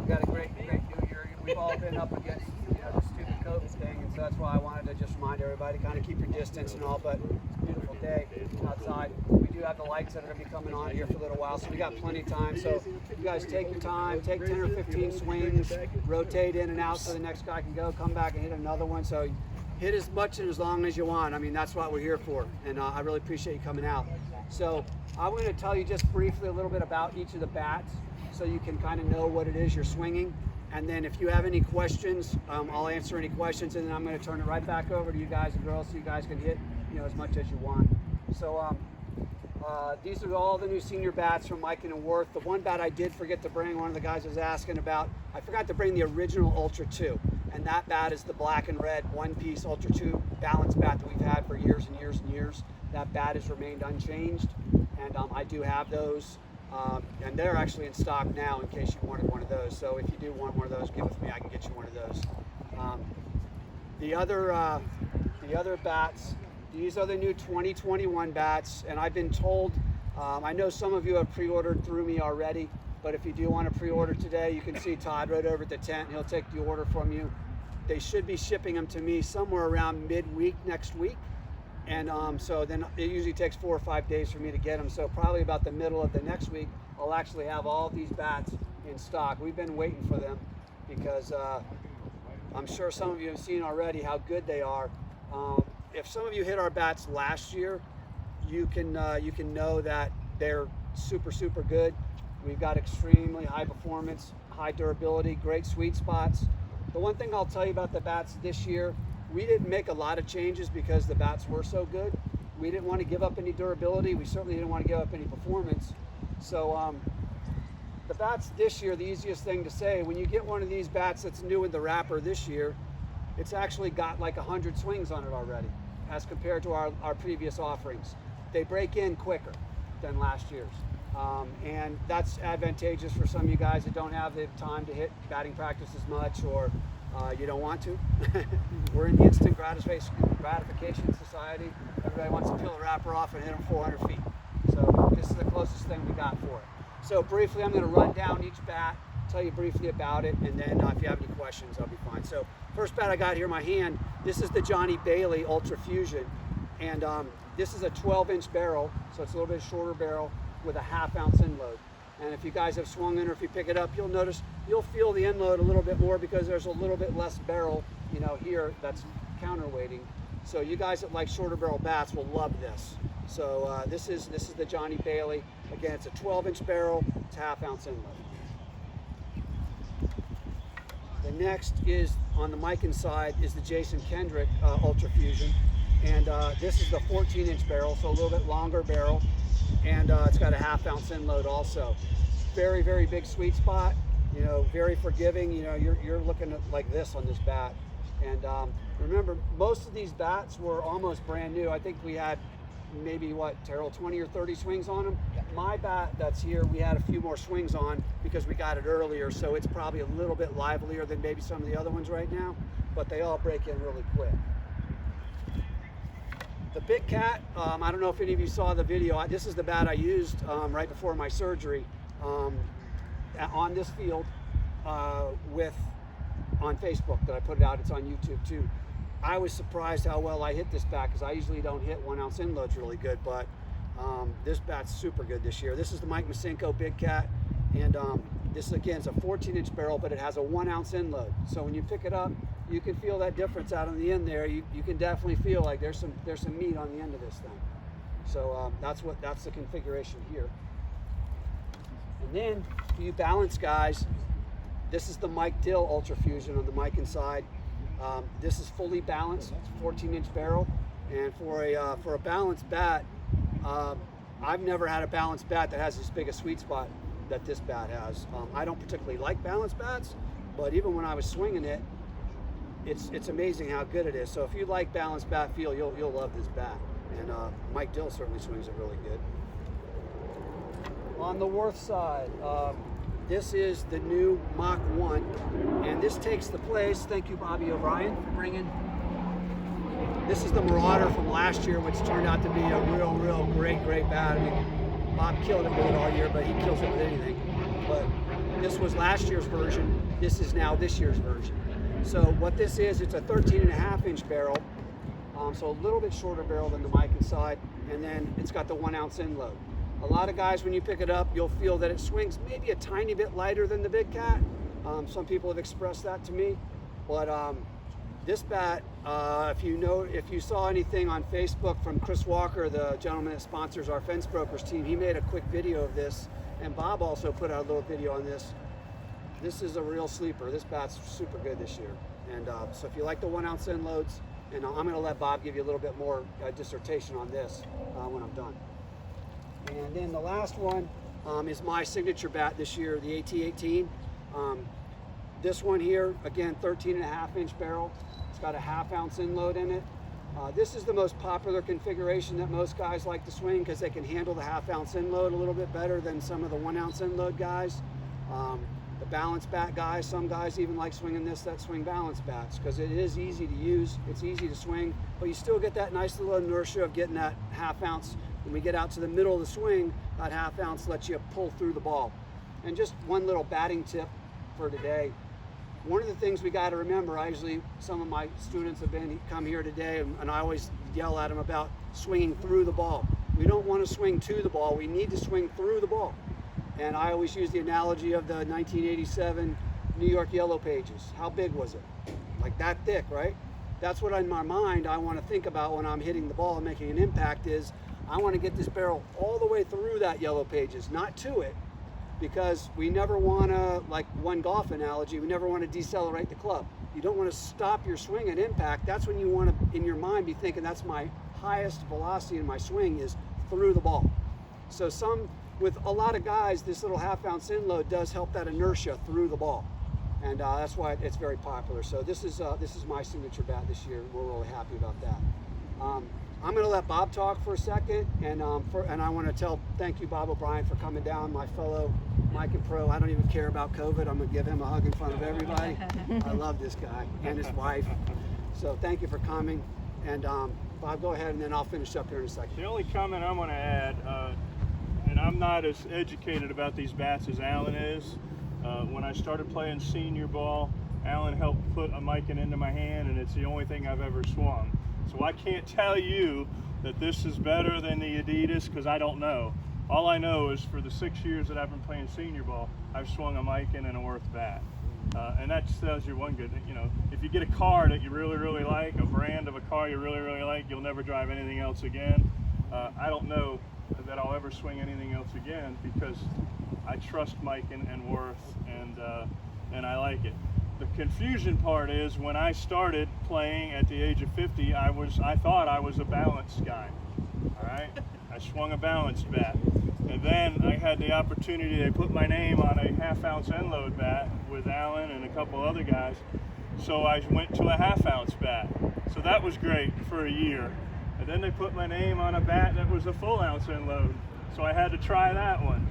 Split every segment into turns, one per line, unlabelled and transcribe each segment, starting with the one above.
we've got a great new year. We've all been up against the stupid COVID thing, and so that's why I wanted to just remind everybody, kind of keep your distance and all, but it's a beautiful day outside. We do have the lights that are going to be coming on here for a little while, so we got plenty of time. So you guys take your time, take 10 or 15 swings, rotate in and out so the next guy can go, come back and hit another one. So hit as much and as long as you want. I mean, that's what we're here for, and I really appreciate you coming out. So I'm going to tell you just briefly a little bit about each of the bats so you can kind of know what it is you're swinging. And then if you have any questions, I'll answer any questions, and then I'm going to turn it right back over to you guys and girls so you guys can hit as much as you want. So these are all the new senior bats from Miken and Worth. The one bat I did forget to bring, one of the guys was asking about, I forgot to bring the original Ultra 2. And that bat is the black and red one-piece Ultra 2 balance bat that we've had for years and years and years. That bat has remained unchanged, and I do have those. And they're actually in stock now in case you wanted one of those. So if you do want one of those, get with me. I can get you one of those. The other bats, these are the new 2021 bats. And I've been told, I know some of you have pre-ordered through me already, but if you do want to pre-order today, you can see Todd right over at the tent. He'll take the order from you. They should be shipping them to me somewhere around midweek next week. And so then it usually takes 4 or 5 days for me to get them. So probably about the middle of the next week, I'll actually have all these bats in stock. We've been waiting for them because I'm sure some of you have seen already how good they are. If some of you hit our bats last year, you can know that they're super, super good. We've got extremely high performance, high durability, great sweet spots. The one thing I'll tell you about the bats this year, we didn't make a lot of changes because the bats were so good. We didn't want to give up any durability. We certainly didn't want to give up any performance. So the bats this year, the easiest thing to say, when you get one of these bats that's new in the wrapper this year, it's actually got like 100 swings on it already as compared to our previous offerings. They break in quicker than last year's. And that's advantageous for some of you guys that don't have the time to hit batting practice as much, or you don't want to. We're in the instant gratification society. Everybody wants to peel the wrapper off and hit them 400 feet. So this is the closest thing we got for it. So briefly, I'm going to run down each bat, tell you briefly about it, and then if you have any questions, I'll be fine. So first bat I got here in my hand, this is the Johnny Bailey Ultra Fusion. And this is a 12-inch barrel, so it's a little bit shorter barrel with a half-ounce end load. And if you guys have swung in, or if you pick it up, you'll notice, you'll feel the end load a little bit more because there's a little bit less barrel, here that's counterweighting. So you guys that like shorter barrel bats will love this. So this is the Johnny Bailey. Again, it's a 12-inch barrel, it's half-ounce end load. The next is, on the Miken side, is the Jason Kendrick Ultra Fusion. And this is the 14-inch barrel, so a little bit longer barrel. And it's got a half-ounce end load also. Very, very big sweet spot, very forgiving. You're looking at like this on this bat. And remember, most of these bats were almost brand new. I think we had maybe, Terrell, 20 or 30 swings on them? Yeah. My bat that's here, we had a few more swings on because we got it earlier, so it's probably a little bit livelier than maybe some of the other ones right now, but they all break in really quick. The Big Cat, I don't know if any of you saw the video. This is the bat I used right before my surgery on this field on Facebook that I put it out. It's on YouTube too. I was surprised how well I hit this bat because I usually don't hit 1-ounce end loads really good, but this bat's super good this year. This is the Macenko Big Cat, and this again is a 14-inch barrel, but it has a 1-ounce end load. So when you pick it up, you can feel that difference out on the end there. You can definitely feel like there's some meat on the end of this thing. So that's the configuration here. And then for you balance guys, this is the Dill Ultra Fusion on the Miken side. This is fully balanced. It's a 14-inch barrel, and for a balanced bat, I've never had a balanced bat that has as big a sweet spot that this bat has. I don't particularly like balanced bats, but even when I was swinging it, it's amazing how good it is. So if you like balanced bat feel, you'll love this bat. And Dill certainly swings it really good. On the Worth side, this is the new Mach 1, and this takes the place, thank you Bob OBrien for bringing, this is the Marauder from last year, which turned out to be a real great bat. I mean, Bob killed it with it all year, but he kills it with anything. But This was last year's version. This is now this year's version. So what this is, it's a 13.5-inch barrel. So a little bit shorter barrel than the Miken side, and then it's got the 1 ounce end load. A lot of guys, when you pick it up, you'll feel that it swings maybe a tiny bit lighter than the Big Cat. Some people have expressed that to me, but this bat, if you saw anything on Facebook from Chris Walker, the gentleman that sponsors our Fence Brokers team, he made a quick video of this, and Bob also put out a little video on this. This is a real sleeper. This bat's super good this year, and so if you like the 1 ounce end loads, and I'm going to let Bob give you a little bit more dissertation on this when I'm done. And then the last one is my signature bat this year, the AT-18. This one here, again, 13.5-inch barrel. It's got a 1/2 ounce end load in it. This is the most popular configuration that most guys like to swing because they can handle the 1/2 ounce end load a little bit better than some of the 1 ounce end load guys. The balance bat guys, some guys even like swinging this that swing balance bats because it is easy to use, it's easy to swing, but you still get that nice little inertia of getting that 1/2 ounce. When we get out to the middle of the swing, that 1/2 ounce lets you pull through the ball. And just one little batting tip for today. One of the things we got to remember, some of my students have come here today, and I always yell at them about swinging through the ball. We don't want to swing to the ball, we need to swing through the ball. And I always use the analogy of the 1987 New York Yellow Pages. How big was it? Like that thick, right? That's what in my mind I want to think about when I'm hitting the ball and making an impact is, I want to get this barrel all the way through that Yellow Pages, not to it, because we never want to, like one golf analogy, we never want to decelerate the club. You don't want to stop your swing at impact. That's when you want to, in your mind, be thinking that's my highest velocity in my swing is through the ball. So with a lot of guys, this little 1/2 ounce end load does help that inertia through the ball. And that's why it's very popular. So this is my signature bat this year. We're really happy about that. I'm going to let Bob talk for a second, and I want to thank you, Bob OBrien, for coming down, my fellow Miken pro. I don't even care about COVID. I'm going to give him a hug in front of everybody. I love this guy and his wife. So thank you for coming. And Bob, go ahead, and then I'll finish up here in a second.
The only comment I'm going to add, and I'm not as educated about these bats as Alan is. When I started playing senior ball, Alan helped put a Miken into my hand, and it's the only thing I've ever swung. So I can't tell you that this is better than the Adidas because I don't know. All I know is for the 6 years that I've been playing senior ball, I've swung a Miken and a Worth bat. And that just tells you one good thing. If you get a car that you really, really like, a brand of a car you really, really like, you'll never drive anything else again. I don't know that I'll ever swing anything else again because I trust Miken and Worth, and I like it. The confusion part is when I started playing at the age of 50, I thought I was a balanced guy. All right, I swung a balanced bat, and then I had the opportunity. They put my name on a 1/2 ounce end load bat with Alan and a couple other guys, so I went to a 1/2 ounce bat. So that was great for a year. And then they put my name on a bat that was a 1 ounce end load. So I had to try that one.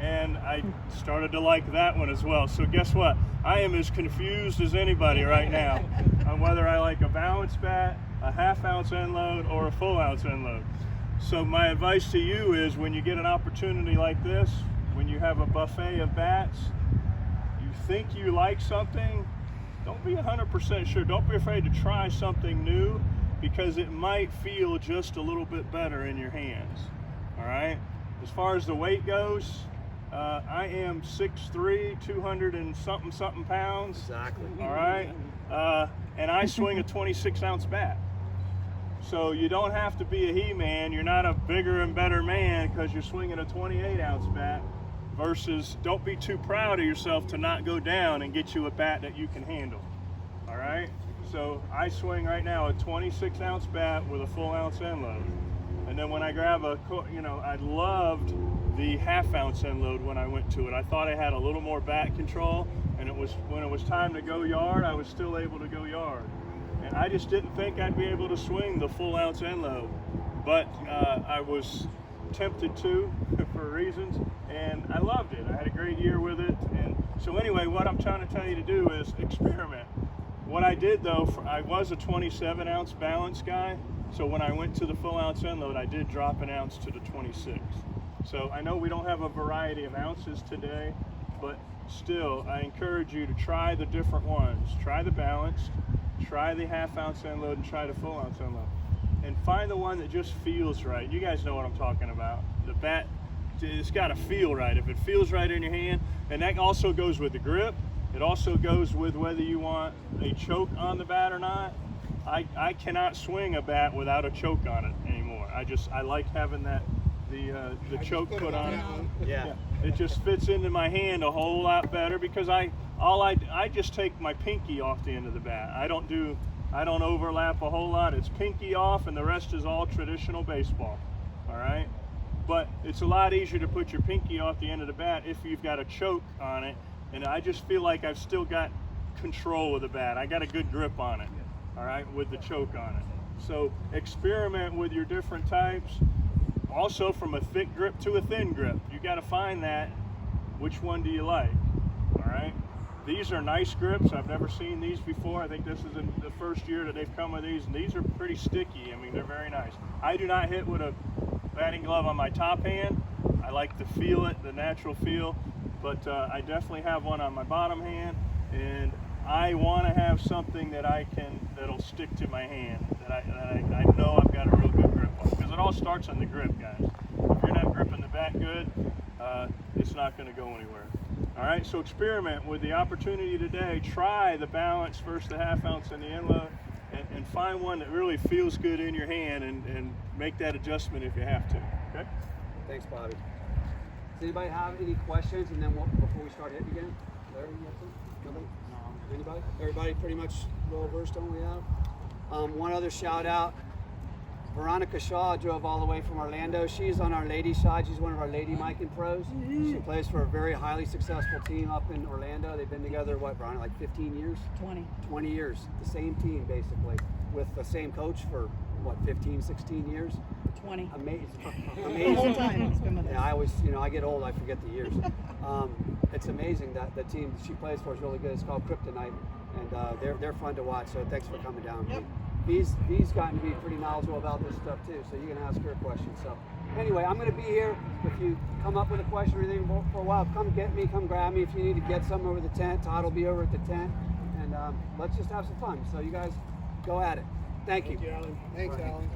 And I started to like that one as well. So guess what? I am as confused as anybody right now on whether I like a balanced bat, a 1/2 ounce end load, or a 1 ounce end load. So my advice to you is when you get an opportunity like this, when you have a buffet of bats, you think you like something, don't be 100% sure. Don't be afraid to try something new, because it might feel just a little bit better in your hands. All right. As far as the weight goes, I am 6'3", 200 and something pounds.
Exactly.
All right. And I swing a 26 ounce bat. So you don't have to be a he-man. You're not a bigger and better man because you're swinging a 28 ounce bat. Versus, don't be too proud of yourself to not go down and get you a bat that you can handle. All right. So I swing right now a 26 ounce bat with a 1 ounce end load. And then when I grab I loved the 1/2 ounce end load when I went to it. I thought I had a little more bat control, and when it was time to go yard, I was still able to go yard. And I just didn't think I'd be able to swing the 1 ounce end load. But I was tempted to for reasons, and I loved it. I had a great year with it. And so anyway, what I'm trying to tell you to do is experiment. What I did though, I was a 27 ounce balance guy, so when I went to the 1 ounce end load, I did drop an ounce to the 26. So I know we don't have a variety of ounces today, but still, I encourage you to try the different ones. Try the balanced, try the half-ounce end load, and try the full-ounce end load. And find the one that just feels right. You guys know what I'm talking about. The bat, it's got to feel right. If it feels right in your hand, and that also goes with the grip. It also goes with whether you want a choke on the bat or not. I cannot swing a bat without a choke on it anymore. I like having that the choke put on it.
Yeah.
It just fits into my hand a whole lot better because I just take my pinky off the end of the bat. I don't overlap a whole lot. It's pinky off and the rest is all traditional baseball. All right? But it's a lot easier to put your pinky off the end of the bat if you've got a choke on it, and I just feel like I've still got control of the bat. I got a good grip on it. All right, with the choke on it. So experiment with your different types. Also, from a thick grip to a thin grip, you got to find that. Which one do you like? All right. These are nice grips. I've never seen these before. I think this is the first year that they've come with these, and these are pretty sticky. I mean, they're very nice. I do not hit with a batting glove on my top hand. I like to feel it, the natural feel, but I definitely have one on my bottom hand, and I want to have something that'll stick to my hand, that I know I've got a real good grip on, because it all starts on the grip, guys. If you're not gripping the bat good, it's not going to go anywhere. All right, so experiment with the opportunity today. Try the balance versus the half-ounce and the end load, and find one that really feels good in your hand, and make that adjustment if you have to. Okay?
Thanks, Bobby. Does anybody have any questions? And then before we start hitting again, Larry, you have some? Nobody? Anybody? Everybody pretty much well versed on what we have. One other shout out. Veronica Shaw drove all the way from Orlando. She's on our lady side. She's one of our lady Miken pros. She plays for a very highly successful team up in Orlando. They've been together, what, Veronica, like 15 years? 20 years. The same team, basically, with the same coach for, what, 15, 16 years?
20.
Amazing.
The whole time he's been with us.
Yeah, I always, I get old, I forget the years. It's amazing that the team she plays for is really good. It's called Kryptonite, and they're fun to watch, so thanks for coming down.
Yep.
V's gotten to be pretty knowledgeable about this stuff too, so you can ask her questions. So anyway, I'm going to be here. If you come up with a question or anything for a while, come get me, come grab me. If you need to get something over the tent, Todd will be over at the tent, and let's just have some fun. So you guys go at it. Thank you.
Thank you, Alan. Thanks, Alan.